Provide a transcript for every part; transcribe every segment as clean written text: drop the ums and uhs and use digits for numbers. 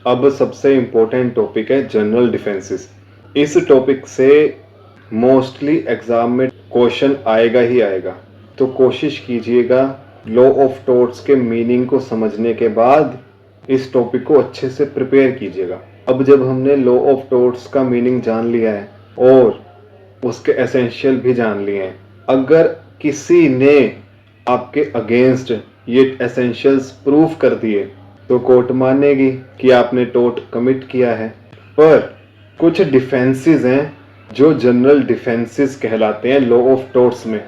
अब सबसे important topic है जनरल डिफेंसेस। इस टॉपिक से मोस्टली एग्जाम में क्वेश्चन आएगा ही आएगा, तो कोशिश कीजिएगा लॉ ऑफ टॉर्ट्स के मीनिंग को समझने के बाद इस टॉपिक को अच्छे से प्रिपेयर कीजिएगा। अब जब हमने लॉ ऑफ टॉर्ट्स का मीनिंग जान लिया है और उसके एसेंशियल भी जान लिए हैं, अगर किसी ने आपके अगेंस्ट ये एसेंशियल्स प्रूफ कर दिए तो कोर्ट मानेगी कि आपने टॉर्ट कमिट किया है। पर कुछ डिफेंसेस हैं जो जनरल डिफेंसेस कहलाते हैं लॉ ऑफ टॉर्ट्स में,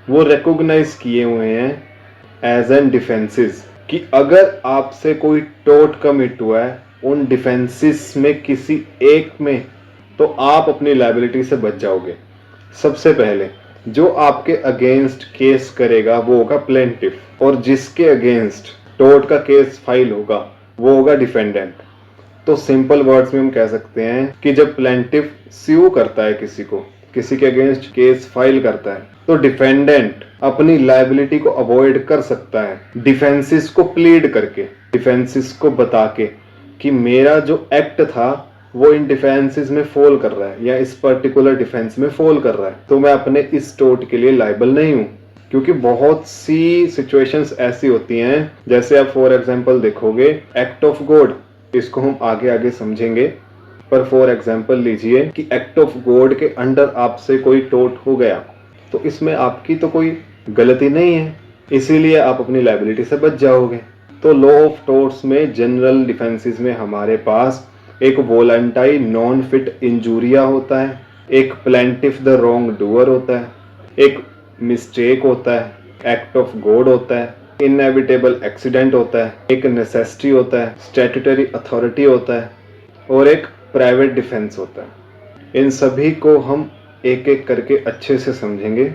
वो रिकॉग्नाइज किए हुए हैं एज एन डिफेंसेस कि अगर आपसे कोई टॉर्ट कमिट हुआ है उन डिफेंसेस में किसी एक में, तो आप अपनी लायबिलिटी से बच जाओगे। सबसे पहले जो आपके अगेंस्ट केस करेगा वो होगा प्लेंटिफ, और जिसके अगेंस्ट टॉर्ट का केस फाइल होगा वो होगा डिफेंडेंट। तो सिंपल वर्ड्स में हम कह सकते हैं कि जब प्लेंटिफ स्यू करता है किसी के अगेंस्ट केस फाइल करता है, तो डिफेंडेंट अपनी लायबिलिटी को अवॉइड कर सकता है डिफेंसेस को प्लीड करके, डिफेंसेस को बता के कि मेरा जो एक्ट था वो इन डिफेंसेस में फॉल कर रहा है या इस पर्टिकुलर डिफेंस में फॉल कर रहा है, तो मैं अपने इस टॉर्ट के लिए लायबल नहीं हूं। क्योंकि बहुत सी सिचुएशंस ऐसी होती हैं, जैसे आप फॉर एग्जांपल देखोगे एक्ट ऑफ गॉड, इसको हम आगे आगे समझेंगे, पर फॉर एग्जांपल लीजिए कि एक्ट ऑफ गॉड के अंडर आपसे कोई टॉर्ट हो गया, तो इसमें आपकी तो कोई गलती नहीं है, इसीलिए आप अपनी लायबिलिटी से बच जाओगे। तो लॉ ऑफ टॉर्ट्स में जनरल डिफेंसेस में हमारे पास एक वोलेंटाई नॉन फिट इंजूरिया होता है, एक प्लेंटिफ द रॉन्ग डूअर होता है, एक मिस्टेक होता है, एक्ट ऑफ गॉड होता है, इनएविटेबल एक्सीडेंट होता है, एक नेसेसिटी होता है, स्टैट्यूटरी अथॉरिटी होता है और एक प्राइवेट डिफेंस होता है। इन सभी को हम एक एक करके अच्छे से समझेंगे।